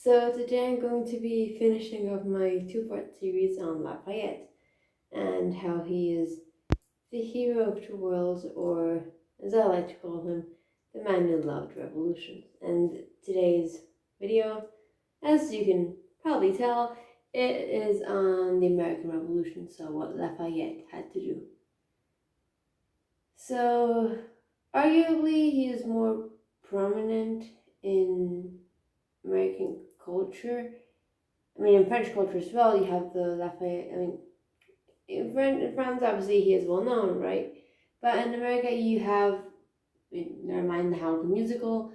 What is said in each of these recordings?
So today I'm going to be finishing up my two-part series on Lafayette and how he is the hero of two worlds, or as I like to call him, the man who loved revolutions. And today's video, as you can probably tell, it is on the American Revolution, so what Lafayette had to do. So, arguably, he is more prominent in American culture. I mean, in French culture as well, you have the Lafayette. I mean, in France, obviously, he is well known, right? But in America, you have, never mind the Hamilton musical,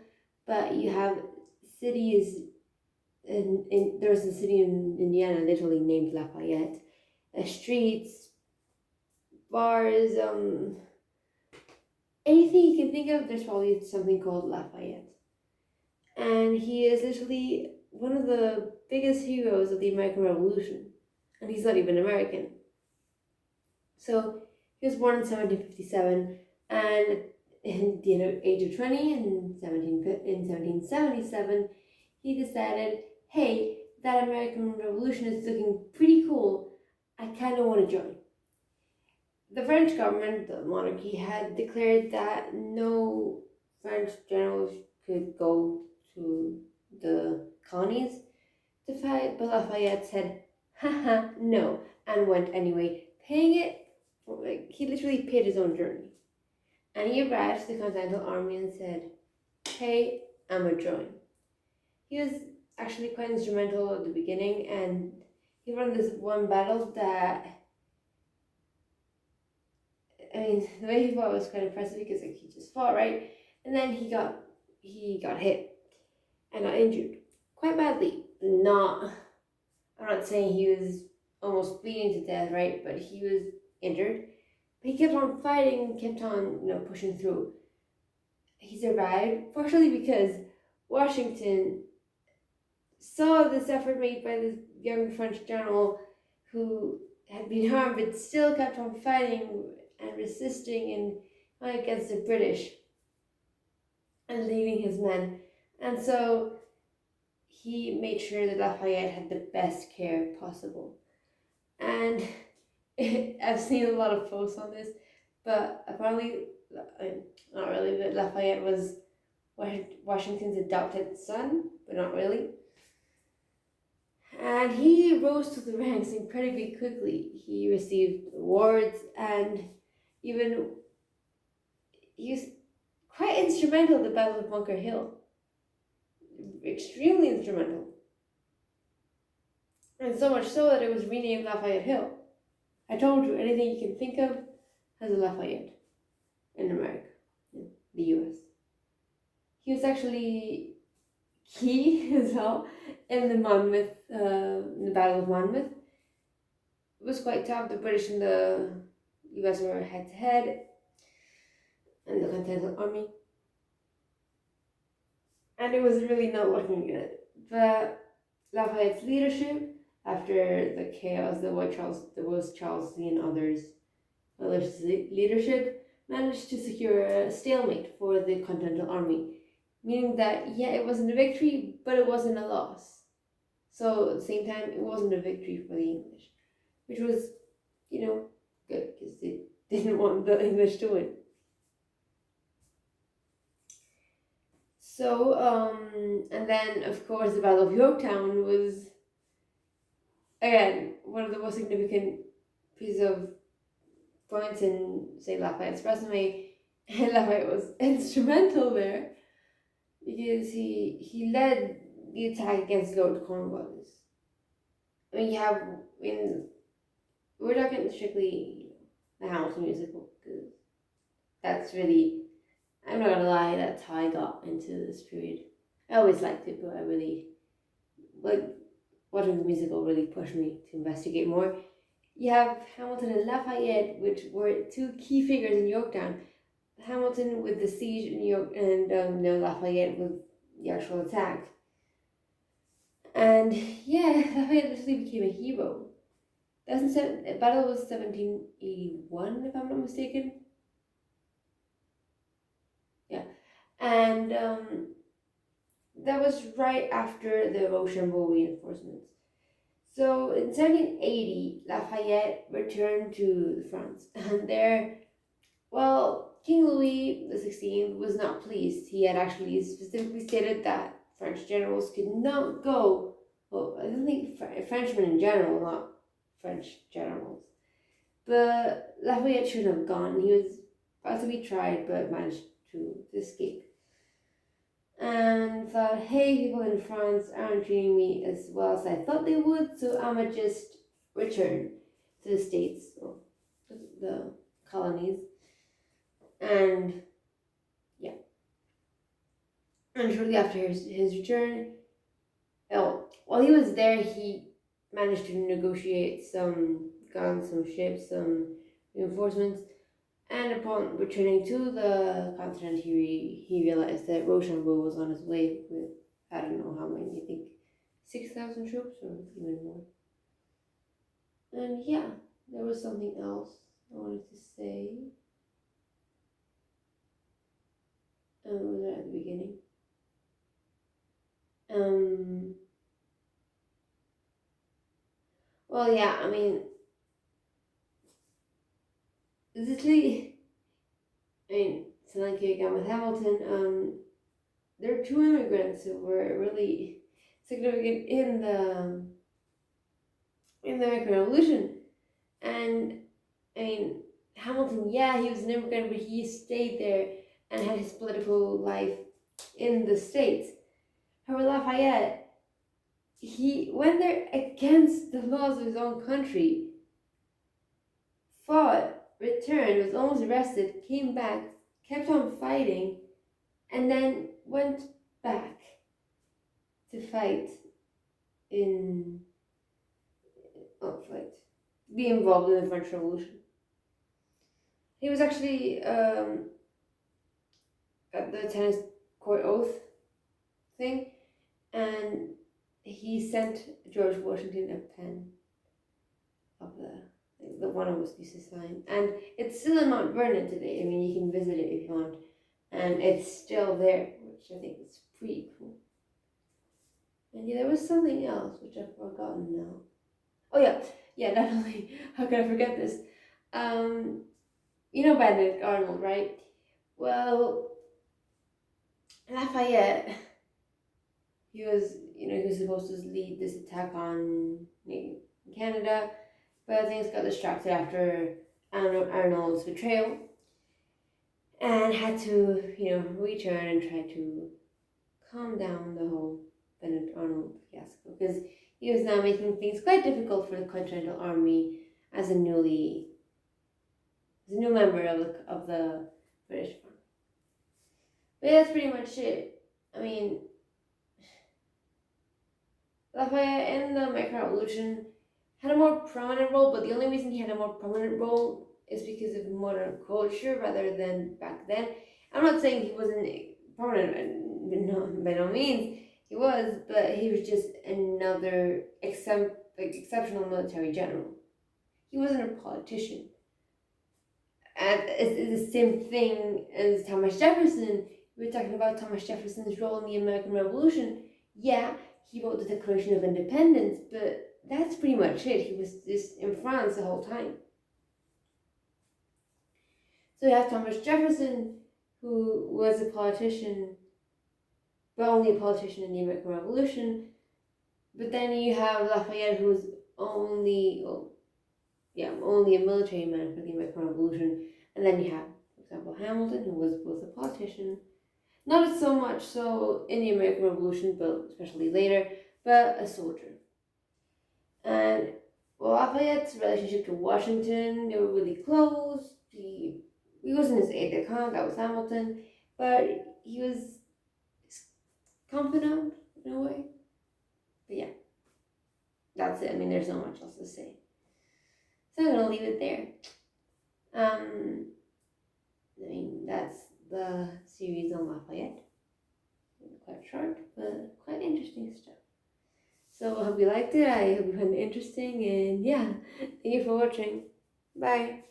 but you have cities. There's a city in Indiana literally named Lafayette. Streets, bars, anything you can think of, there's probably something called Lafayette. And he is literally one of the biggest heroes of the American Revolution. And he's not even American. So he was born in 1757, and in the age of 20, in 1777, he decided, hey, that American Revolution is looking pretty cool. I kind of want to join. The French government, the monarchy, had declared that no French generals could go to the colonies to fight, but Lafayette said, haha, no, and went anyway, paying it. He literally paid his own journey. And he arrived to the Continental Army and said, hey, I'm a join. He was actually quite instrumental at the beginning, and he won this one battle that, I mean, the way he fought was quite impressive because he just fought, right? And then he got hit and got injured quite badly. I'm not saying he was almost bleeding to death, right? But he was injured. But he kept on fighting, kept on, pushing through. He survived, partially because Washington saw this effort made by this young French general who had been harmed but still kept on fighting and resisting and fighting against the British and leading his men. And so he made sure that Lafayette had the best care possible. And I've seen a lot of posts on this, but apparently, not really, but Lafayette was Washington's adopted son, but not really. And he rose to the ranks incredibly quickly. He received awards, and even he was quite instrumental at the Battle of Bunker Hill. Extremely instrumental. And so much so that it was renamed Lafayette Hill. I told you, anything you can think of has a Lafayette in America, in the US. He was actually key as well in the in the Battle of Monmouth. It was quite tough. The British and the US were head to head, and the Continental Army. And it was really not looking good. But Lafayette's leadership, after the chaos that was Charles Lee and others' leadership, managed to secure a stalemate for the Continental Army, meaning that, yeah, it wasn't a victory, but it wasn't a loss. So at the same time, it wasn't a victory for the English, which was, good, because they didn't want the English to win. So, and then, of course, the Battle of Yorktown was, again, one of the most significant pieces of points in, say, Lafayette's resume. And Lafayette was instrumental there because he led the attack against Lord Cornwallis. I mean, we're talking strictly the Hamilton musical, because that's really, I'm not gonna lie, that's how I got into this period. I always liked it, but I really, watching the musical really pushed me to investigate more. You have Hamilton and Lafayette, which were two key figures in Yorktown. Hamilton with the siege in York, and Lafayette with the actual attack. And yeah, Lafayette literally became a hero. The battle was 1781, if I'm not mistaken. Yeah, and that was right after the Rochambeau reinforcements. So in 1780, Lafayette returned to France, and there, well, King Louis XVI was not pleased. He had actually specifically stated that French generals could not go. Well, I don't think Frenchmen in general, not French generals. But Lafayette should have gone. He was about to be tried, but managed to escape. And thought, hey, people in France aren't treating me as well as I thought they would, so I'ma just return to the States, or the colonies. And yeah. And shortly after his return, while he was there, he managed to negotiate some ships, some reinforcements. And upon returning to the continent, he realized that Rochambeau was on his way with, I don't know how many, I think 6,000 troops or even more. And yeah, there was something else I wanted to say. Was it at the beginning? Well, yeah, I mean, literally, so like again with Hamilton, there are two immigrants who were really significant in the American Revolution. And I mean, Hamilton, yeah, he was an immigrant, but he stayed there and had his political life in the States. However, Lafayette, he went there against the laws of his own country, fought, returned, was almost arrested, came back, kept on fighting, and then went back to fight in, be involved in the French Revolution. He was actually at the tennis court oath thing, and he sent George Washington a pen of the one I was used to sign, and it's still in Mount Vernon today. I mean, you can visit it if you want, and it's still there, which I think is pretty cool. And yeah, there was something else which I've forgotten now. Oh yeah, definitely. How could I forget this? You know Benedict Arnold, right? Well, Lafayette, he was supposed to lead this attack on Canada, but things got distracted after Arnold's betrayal, and had to, return and try to calm down the whole Benedict Arnold fiasco, because he was now making things quite difficult for the Continental Army as a new member of the British Army. But yeah, that's pretty much it. I mean, Lafayette in the American Revolution had a more prominent role, but the only reason he had a more prominent role is because of modern culture rather than back then. I'm not saying he wasn't prominent, by no means. He was, but he was just another exceptional military general. He wasn't a politician. And it's the same thing as Thomas Jefferson. We were talking about Thomas Jefferson's role in the American Revolution. Yeah, he wrote the Declaration of Independence, but that's pretty much it. He was just in France the whole time. So you have Thomas Jefferson, who was a politician, but only a politician in the American Revolution. But then you have Lafayette, who was only a military man for the American Revolution. And then you have, for example, Hamilton, who was both a politician, not so much so in the American Revolution, but especially later, but a soldier. And Lafayette's relationship to Washington, they were really close. He wasn't his aide-de-camp, that was Hamilton, but he was confidant in a way. But yeah, that's it. I mean, there's not much else to say. So I'm going to leave it there. That's the series on Lafayette. Quite short, but quite interesting stuff. So I hope you liked it. I hope you found it interesting. And yeah, thank you for watching. Bye.